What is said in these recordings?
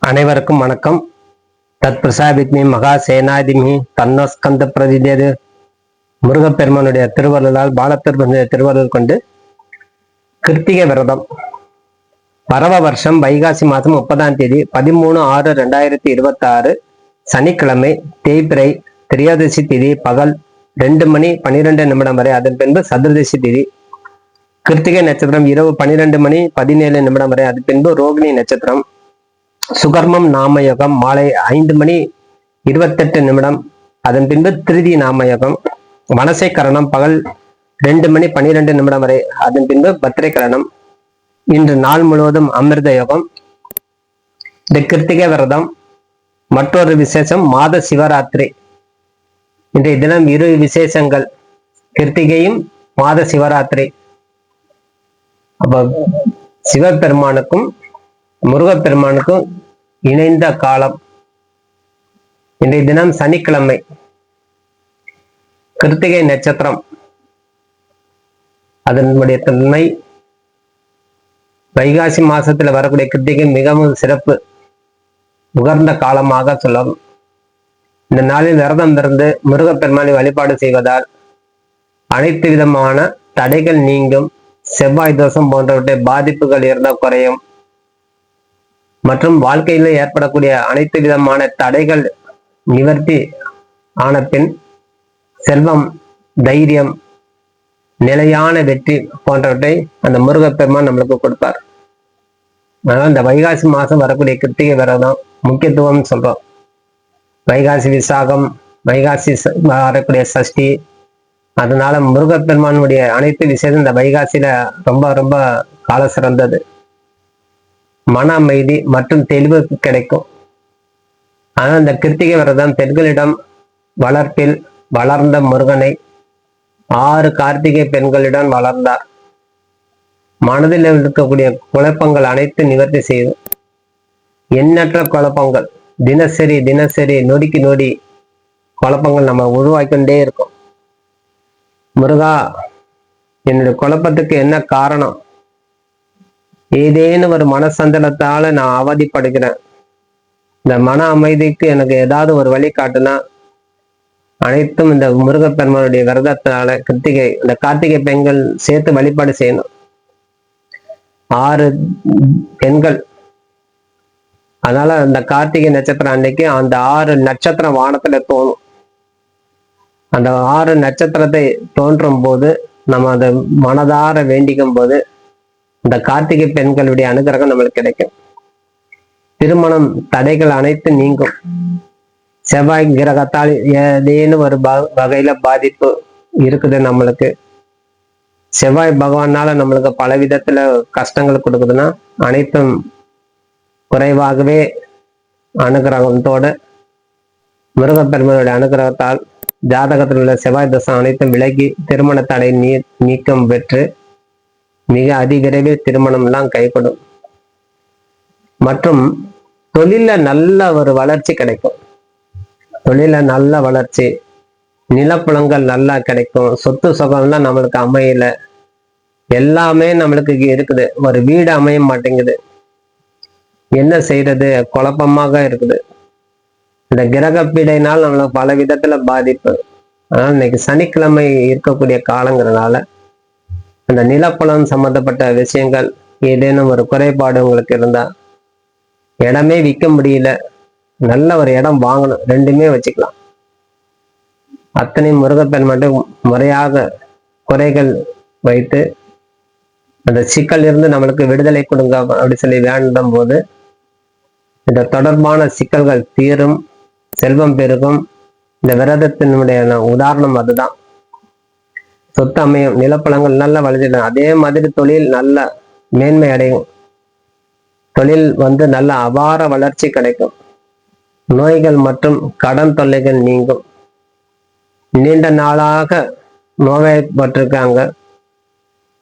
அனைவருக்கும் வணக்கம். தத் பிரசாபித்மி மகா சேனாதிமி தன்னஸ்கந்த பிரதிதேது. முருகப்பெருமானுடைய திருவருளால் பாலத்திருப்பதிய திருவருள் கொண்டு கிருத்திகை விரதம் பரவ வருஷம் வைகாசி மாதம் 30ஆம் தேதி 13/6/2026 சனிக்கிழமை தேய்பிறை திரியோதசி திதி பகல் 2:12 வரை. அதன் பின்பு சதுர்தசி திதி. கிருத்திகை நட்சத்திரம் இரவு 12:17 வரை. அதன் பின்பு ரோகிணி நட்சத்திரம். சுகர்மம் நாமயோகம் மாலை 5:28. அதன் பின்பு திருதி நாமயோகம். வனசை கரணம் பகல் 2:12 வரை. அதன் பின்பு பத்திரை கரணம். இன்று நாள் முழுவதும் அமிர்த யோகம். இந்த கிருத்திகை விரதம் மற்றொரு விசேஷம் மாத சிவராத்திரி. இன்றைய தினம் இரு விசேஷங்கள், கிருத்திகையும் மாத சிவராத்திரி. அப்ப சிவபெருமானுக்கும் முருகப்பெருமானுக்கும் இணைந்த காலம். இன்றைய தினம் சனிக்கிழமை, கிருத்திகை நட்சத்திரம். அதனுடைய தன்மை வைகாசி மாசத்துல வரக்கூடிய கிருத்திகை மிகவும் சிறப்பு உகர்ந்த காலமாக சொல்லணும். இந்த நாளில் விரதம் இருந்து முருகப்பெருமானை வழிபாடு செய்வதால் அனைத்து விதமான தடைகள் நீங்கும். செவ்வாய் தோஷம் போன்றவற்றை பாதிப்புகள் இருந்தால் குறையும். மற்றும் வாழ்க்கையில ஏற்படக்கூடிய அனைத்து விதமான தடைகள் நிவர்த்தி ஆன பின் செல்வம், தைரியம், நிலையான வெற்றி போன்றவற்றை அந்த முருகப்பெருமான் நம்மளுக்கு கொடுப்பார். அதனால இந்த வைகாசி மாசம் வரக்கூடிய கிருத்திகை விரதம் முக்கியத்துவம் சொல்றோம். வைகாசி விசாகம், வைகாசி வரக்கூடிய சஷ்டி. அதனால முருகப்பெருமானுடைய அனைத்து விசேஷம் இந்த வைகாசியில ரொம்ப ரொம்ப கால சிறந்தது. மன அமைதி மற்றும் தெளிவு கிடைக்கும். ஆனால் இந்த கிருத்திகை விரதம் பெண்களிடம் வளர்ப்பில் வளர்ந்த முருகனை 6 கார்த்திகை பெண்களிடம் வளர்ந்தார். மனதில் இருக்கக்கூடிய குழப்பங்கள் அனைத்து நிவர்த்தி செய்யும். எண்ணற்ற குழப்பங்கள் தினசரி நொடிக்கு நொடி குழப்பங்கள் நம்ம உருவாக்கிண்டே இருக்கும். முருகா, என்னுடைய குழப்பத்துக்கு என்ன காரணம்? ஏதேனும் ஒரு மனசஞ்சலத்தால நான் அவதிப்படுகிறேன். இந்த மன அமைதிக்கு எனக்கு ஏதாவது ஒரு வழி காட்டுனா அனைத்தும் இந்த முருகப்பெருமானுடைய விரதத்தினால கிருத்திகை இந்த கார்த்திகை பெண்கள் சேர்த்து வழிபாடு செய்யணும். 6 பெண்கள். அதனால அந்த கார்த்திகை நட்சத்திரம் அன்னைக்கு அந்த 6 நட்சத்திரம் வானத்துல தோணும். அந்த 6 நட்சத்திரத்தை தோன்றும் போது நம்ம அதை மனதார வேண்டிக்கும் போது இந்த கார்த்திகை பெண்களுடைய அனுகிரகம் நம்மளுக்கு கிடைக்கும். திருமணம் தடைகள் அனைத்து நீங்கும். செவ்வாய் கிரகத்தால் ஏதேனும் ஒரு வகையில பாதிப்பு இருக்குது நம்மளுக்கு. செவ்வாய் பகவானால நம்மளுக்கு பல விதத்துல கஷ்டங்கள் கொடுக்குதுன்னா அனைத்தும் குறைவாகவே அனுகிரகத்தோட முருகப்பெருமானுடைய அனுகிரகத்தால் ஜாதகத்தில் உள்ள செவ்வாய் தசம் அனைத்தும் விலகி திருமண தடை நீக்கம் பெற்று மிக அதிவிரைவில் திருமணம் எல்லாம் கைகூடும். மற்றும் தொழில நல்ல ஒரு வளர்ச்சி கிடைக்கும். தொழில நல்ல வளர்ச்சி, நிலப்புலங்கள் நல்லா கிடைக்கும். சொத்து சுகம்லாம் நம்மளுக்கு அமையல, எல்லாமே நம்மளுக்கு இருக்குது. ஒரு வீடு அமைய மாட்டேங்குது, என்ன செய்யறது, குழப்பமாக இருக்குது. இந்த கிரக பீடையினால் நம்மளுக்கு பல விதத்துல பாதிப்பு. அதனால இன்னைக்கு சனிக்கிழமை இருக்கக்கூடிய காலங்கிறதுனால அந்த நிலப்புலம் சம்பந்தப்பட்ட விஷயங்கள் ஏதேனும் ஒரு குறைபாடு உங்களுக்கு இருந்தா, இடமே விற்க முடியல, நல்ல ஒரு இடம் வாங்கணும், 2மே வச்சுக்கலாம். அத்தனை முருகப்பெருமான் முறையாக குறைகள் வைத்து அந்த சிக்கல் இருந்து நம்மளுக்கு விடுதலை கொடுங்க அப்படி சொல்லி வேண்டும் போது இந்த தொடர்பான சிக்கல்கள் தீரும், செல்வம் பெருகும். இந்த விரதத்தினுடைய உதாரணம் அதுதான். சொத்து அமையும், நிலப்பழங்கள் நல்ல வளர்ச்சிடும். அதே மாதிரி தொழில் நல்ல மேன்மை அடையும். தொழில் நல்ல அபார வளர்ச்சி கிடைக்கும். நோய்கள் மற்றும் கடன் தொல்லைகள் நீங்கும். நீண்ட நாளாக நோய்பட்டிருக்காங்க,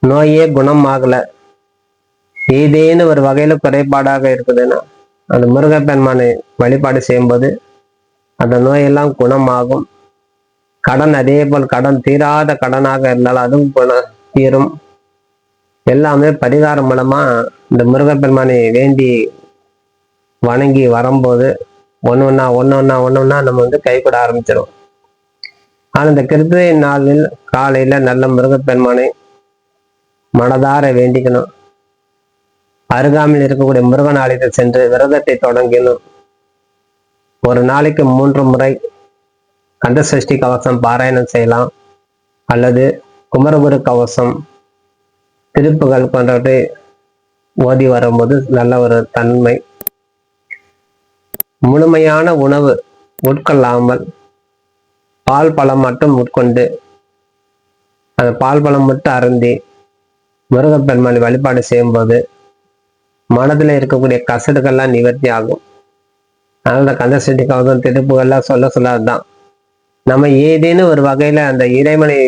நோயே குணமாகல, ஏதேனும் ஒரு வகையில குறைபாடாக இருக்குதுன்னா அந்த முருகப்பெருமானை வழிபாடு செய்யும்போது அந்த நோயெல்லாம் குணமாகும். கடன் அதே போல் கடன் தீராத கடனாக இருந்தாலும் அதுவும் தீரும். எல்லாமே பரிகாரம் மூலமா இந்த முருகப்பெருமானை வேண்டி வணங்கி வரும்போது ஒன்னொன்னா நம்ம வந்து கைகூட ஆரம்பிச்சிடும். ஆனால் இந்த கிருத்திகை நாளில் காலையில நல்ல முருகப்பெருமானை மனதார வேண்டிக்கணும். அருகாமையில் இருக்கக்கூடிய முருகன் ஆலயத்தில் சென்று விரதத்தை தொடங்கணும். ஒரு நாளைக்கு 3 முறை கந்த சஷ்டி கவசம் பாராயணம் செய்யலாம், அல்லது குமரகுரு கவசம், திருப்புகள் போன்றவற்றை ஓதி வரும்போது நல்ல ஒரு தன்மை. முழுமையான உணவு உட்கொள்ளாமல் பால் பழம் மட்டும் உட்கொண்டு அந்த பால் பழம் மட்டும் அருந்தி முருகப்பெருமானை வழிபாடு செய்யும்போது மனதில் இருக்கக்கூடிய கசடுகள்லாம் நிவர்த்தி ஆகும். அதனால கந்த சஷ்டி கவசம் திருப்புகள்லாம் சொல்லாதுதான். நம்ம ஏதேனும் ஒரு வகையில அந்த இறைவனை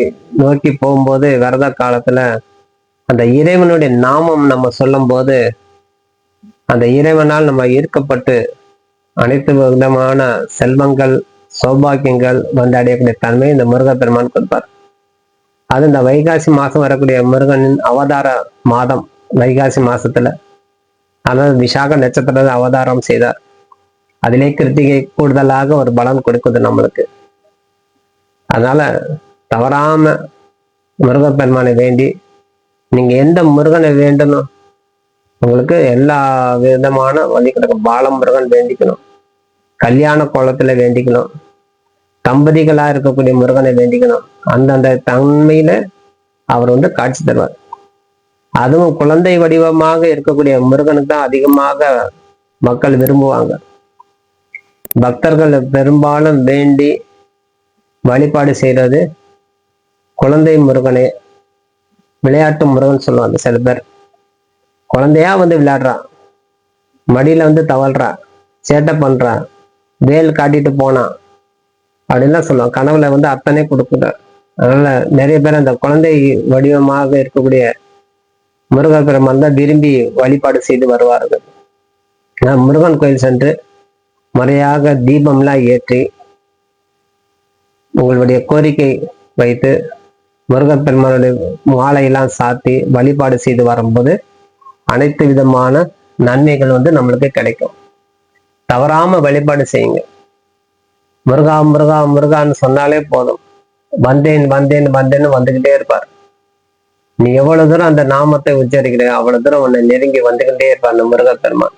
நோக்கி போகும்போது விரத காலத்துல அந்த இறைவனுடைய நாமம் நம்ம சொல்லும் போது அந்த இறைவனால் நம்ம ஈர்க்கப்பட்டு அனைத்து விதமான செல்வங்கள் சௌபாக்கியங்கள் வந்து அடையக்கூடிய தன்மை இந்த முருகப்பெருமான் கொடுப்பார். அது இந்த வைகாசி மாசம் வரக்கூடிய முருகனின் அவதார மாதம். வைகாசி மாசத்துல அதாவது விசாக நட்சத்திரத்தை அவதாரம் செய்தார். அதிலே கிருத்திகை கூடுதலாக ஒரு பலன் கொடுக்குது நம்மளுக்கு. அதனால தவறாம முருகப்பெருமானை வேண்டி, நீங்க எந்த முருகனை வேண்டணும், உங்களுக்கு எல்லா விதமான வழி கிடக்கும். பாலமுருகன் வேண்டிக்கணும், கல்யாண கோலத்துல வேண்டிக்கணும், தம்பதிகளா இருக்கக்கூடிய முருகனை வேண்டிக்கணும். அந்தந்த தன்மையில அவர் வந்து காட்சி தருவார். அதுவும் குழந்தை வடிவமாக இருக்கக்கூடிய முருகனுக்கு தான் அதிகமாக மக்கள் விரும்புவாங்க. பக்தர்கள் பெரும்பாலும் வேண்டி வழிபாடு செய்யறது குழந்தை முருகனே. விளையாட்டு முருகன் சொல்லுவாங்க சில பேர். குழந்தையா வந்து விளையாடுறான், மடியில வந்து தவழ்றான், சேட்டை பண்றான், வேல் காட்டிட்டு போனான் அப்படின்லாம் சொல்லுவாங்க. கனவுல வந்து அத்தனை கொடுக்குறார். அதனால நிறைய பேர் அந்த குழந்தை வடிவமாக இருக்கக்கூடிய முருகப்பெருமான் தான் விரும்பி வழிபாடு செய்து வருவார்கள். முருகன் கோயில் சென்று முறையாக தீபம்லாம் ஏற்றி உங்களுடைய கோரிக்கை வைத்து முருகப்பெருமானுடைய மாலையெல்லாம் சாத்தி வழிபாடு செய்து வரும்போது அனைத்து விதமான நன்மைகள் வந்து நம்மளுக்கு கிடைக்கும். தவறாம வழிபாடு செய்யுங்க. முருகா முருகா முருகான்னு சொன்னாலே போதும், வந்தேன் வந்தேன் வந்தேன்னு வந்துகிட்டே இருப்பார். நீ எவ்வளவு தூரம் அந்த நாமத்தை உச்சரிக்கிற அவ்வளவு தூரம் உன்னை நெருங்கி வந்துகிட்டே இருப்பார் அந்த முருகப்பெருமான்.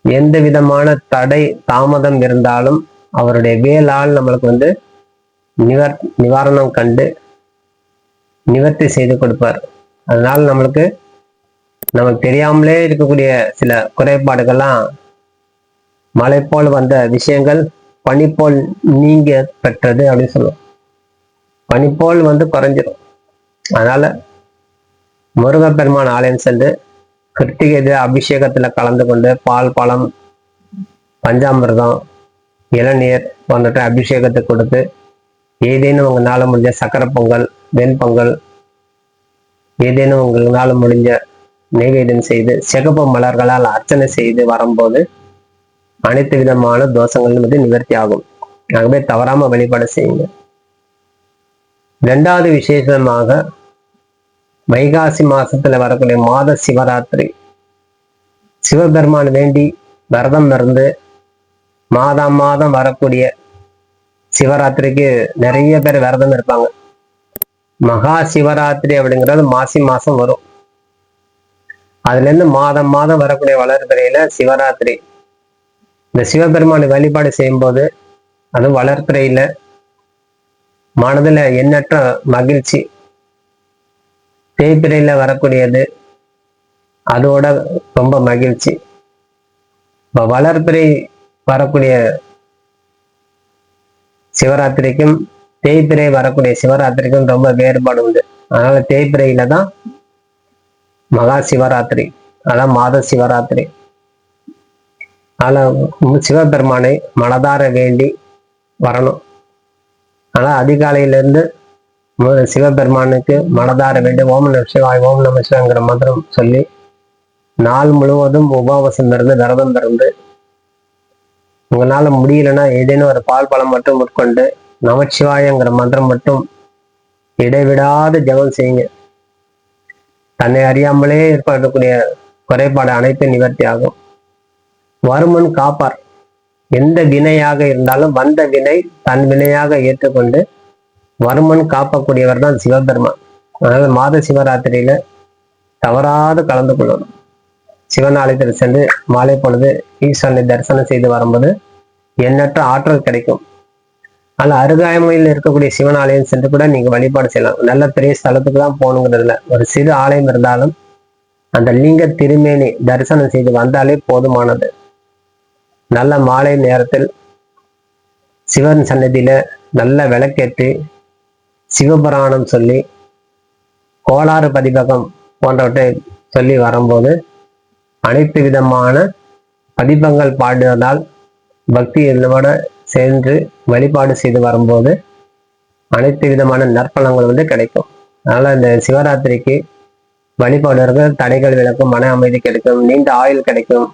எந்த விதமான தடை தாமதம் இருந்தாலும் அவருடைய வேலால் நம்மளுக்கு வந்து நிவாரணம் கண்டு நிவர்த்தி செய்து கொடுப்பார். அதனால நமக்கு தெரியாமலே இருக்கக்கூடிய சில குறைபாடுகள்லாம் மழை போல் வந்த விஷயங்கள் பனி போல் நீங்க பெற்றது அப்படின்னு சொல்லுவோம். பனி போல் வந்து குறைஞ்சிடும். அதனால முருகப்பெருமான் ஆலயம் சென்று கிருத்திகை அபிஷேகத்துல கலந்து கொண்டு பால் பழம் பஞ்சாமிர்தம் இளநீர் போன்ற அபிஷேகத்தை கொடுத்து ஏதேனும் உங்களால முடிஞ்ச சக்கரை பொங்கல் வெண்பொங்கல் ஏதேனும் உங்களால முடிஞ்ச நைவேத்தியம் செய்து சிகப்பு மலர்களால் அர்ச்சனை செய்து வரும்போது அனைத்து விதமான தோஷங்களும் வந்து நிவர்த்தி ஆகும். ஆகவே தவறாம வழிபாடு செய்யுங்க. 2வது விசேஷமாக வைகாசி மாசத்துல வரக்கூடிய மாத சிவராத்திரி. சிவபெருமான் வேண்டி விரதம் இருந்து மாதம் வரக்கூடிய சிவராத்திரிக்கு நிறைய பேர் விரதம் இருப்பாங்க. மகா சிவராத்திரி அப்படிங்கிறது மாசி மாசம் வரும். அதுல இருந்து மாதம் வரக்கூடிய வளர்பிறையில சிவராத்திரி. இந்த சிவபெருமானை வழிபாடு செய்யும் போது அது வளர்பிறையில மனதுல எண்ணற்ற மகிழ்ச்சி. தேய்பிறையில வரக்கூடியது அதோட ரொம்ப மகிழ்ச்சி. இப்ப வளர்பிறை வரக்கூடிய சிவராத்திரிக்கும் தேய்பிறை வரக்கூடிய சிவராத்திரிக்கும் ரொம்ப வேறுபாடு உண்டு. அதனால தேய்பிறையில தான் மகா சிவராத்திரி, அதான் மாத சிவராத்திரி. அதனால சிவபெருமானை மனதார வேண்டி வரணும். ஆனா அதிகாலையிலிருந்து சிவபெருமானுக்கு மனதார வேண்டி ஓம் நம சிவாய் ஓம் நம சிவாய்ங்கிற மந்திரம் சொல்லி நாள் முழுவதும் உபவாசம் இருந்து விரதம் இருந்து உங்களால முடியலன்னா ஏதேனும் ஒரு பால் பழம் மட்டும் உட்கொண்டு நமச்சிவாயங்கிற மந்திரம் மட்டும் இடைவிடாது ஜெபம் செய்யுங்க. தன்னை அறியாமலே ஏற்படக்கூடிய குறைபாடு அனைத்தும் நிவர்த்தி ஆகும். வருமுன் காப்பார். எந்த வினையாக இருந்தாலும் வந்த வினை தன் வினையாக ஏற்றுக்கொண்டு வருமுன் காப்பக்கூடியவர் தான் சிவபெருமான். அதனால மாத சிவராத்திரியில தவறாது கலந்து கொள்ளணும். சிவன் ஆலயத்தில் சென்று மாலை பொழுது ஈஸ்வரனை தரிசனம் செய்து வரும்போது எண்ணற்ற ஆற்றல் கிடைக்கும். அதில் அருகாமையில் இருக்கக்கூடிய சிவன் ஆலயம் சென்று கூட நீங்க வழிபாடு செய்யலாம். நல்ல பெரிய ஸ்தலத்துக்கு தான் போகணுங்கிறதுல ஒரு சிறு ஆலயம் இருந்தாலும் அந்த லிங்க திருமேனி தரிசனம் செய்து வந்தாலே போதுமானது. நல்ல மாலை நேரத்தில் சிவன் சன்னதியில நல்ல விளக்கேற்றி சிவபுராணம் சொல்லி கோளாறு பதிபகம் போன்றவற்றை சொல்லி வரும்போது அனைத்து விதமான பதிபங்கள் பாடுவதால் பக்தியோட சென்று வழிபாடு செய்து வரும்போது அனைத்து விதமான நற்பலங்கள் கிடைக்கும். அதனால இந்த சிவராத்திரிக்கு வழிபாடுகள் தடைகள் விளக்கும், மன அமைதி கிடைக்கும், நீண்ட ஆயுள் கிடைக்கும்,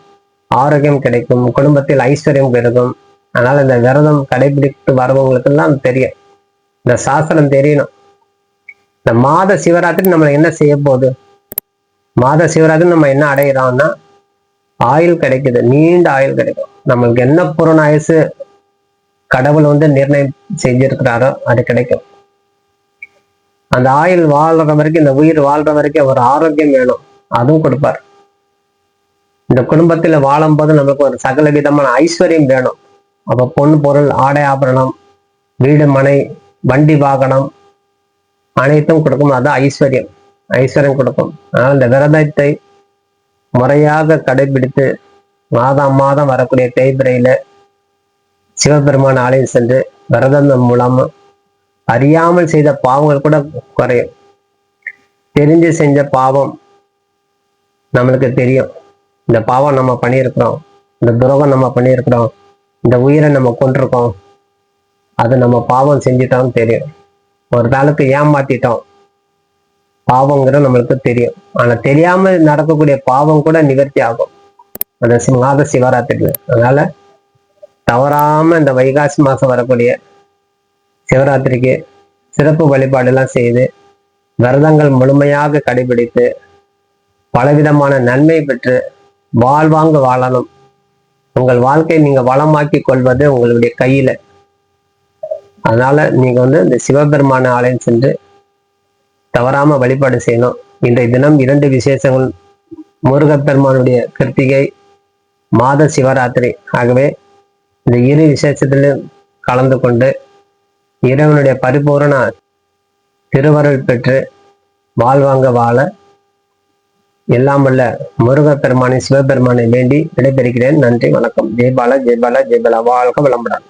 ஆரோக்கியம் கிடைக்கும், குடும்பத்தில் ஐஸ்வர்யம் கிடைக்கும். அதனால இந்த விரதம் கடைபிடித்து வரவங்களுக்கெல்லாம் தெரியும், இந்த சாஸ்திரம் தெரியணும். இந்த மாத சிவராத்திரி நம்ம என்ன செய்ய போகுது, மாத சிவராத்திரி நம்ம என்ன அடைகிறோம்னா ஆயுள் கிடைக்குது, நீண்ட ஆயுள் கிடைக்கும். நம்மளுக்கு என்ன பூரண ஆயுசு கடவுள் நிர்ணயம் செஞ்சிருக்கிறாரோ அது கிடைக்கும். அந்த ஆயுள் வாழ்ற வரைக்கும், இந்த உயிர் வாழ்ற வரைக்கும் ஒரு ஆரோக்கியம் வேணும், அதுவும் கொடுப்பார். இந்த குடும்பத்துல வாழும் போது நம்மளுக்கு ஒரு சகல விதமான ஐஸ்வர்யம் வேணும். அப்ப பொண்ணு பொருள் ஆடை ஆபரணம் வீடு மனை வண்டி வாகனம் அனைத்தும் கொடுக்கும். அது ஐஸ்வர்யம், ஐஸ்வர்யம் கொடுக்கும். ஆனால் இந்த விரதத்தை முறையாக கடைபிடித்து மாதம் மாதம் வரக்கூடிய தேய்பிரையில சிவபெருமான் ஆலயம் சென்று விரதம் மூலம் அறியாமல் செய்த பாவங்கள் கூட குறையும். தெரிஞ்சு செஞ்ச பாவம் நம்மளுக்கு தெரியும், இந்த பாவம் நம்ம பண்ணியிருக்கிறோம், இந்த துரோகம் நம்ம பண்ணியிருக்கிறோம், இந்த உயிரை நம்ம கொண்டிருக்கோம், அது நம்ம பாவம் செஞ்சிட்டோம்னு தெரியும். ஒரு நாளுக்கு ஏமாத்திட்டோம் பாவங்கிறது நம்மளுக்கு தெரியும். ஆனா தெரியாம நடக்கக்கூடிய பாவம் கூட நிவர்த்தி ஆகும் அந்த மாத சிவராத்திரியில. அதனால தவறாம இந்த வைகாசி மாசம் வரக்கூடிய சிவராத்திரிக்கு சிறப்பு வழிபாடு எல்லாம் செய்து விரதங்கள் முழுமையாக கடைபிடித்து பலவிதமான நன்மை பெற்று வாழ்வாங்க வாழணும். உங்கள் வாழ்க்கையை நீங்க வளமாக்கி கொள்வது உங்களுடைய கையில. அதனால நீங்க இந்த சிவபெருமான ஆலயம் சென்று தவறாம வழிபாடு செய்யணும். இன்றைய தினம் 2 விசேஷங்கள், முருகப்பெருமானுடைய கிருத்திகை, மாத சிவராத்திரி. ஆகவே இந்த 2 விசேஷத்திலும் கலந்து கொண்டு இறைவனுடைய பரிபூரண திருவருள் பெற்று வாழ்வாங்க வாழ எல்லாம் வல்ல முருகப்பெருமானை சிவபெருமானை வேண்டி விடைபெறுகிறேன். நன்றி, வணக்கம். ஜெய்பாலா, ஜெய்பாலா, ஜெய்பாலா. வாழ்க வளமுடன்.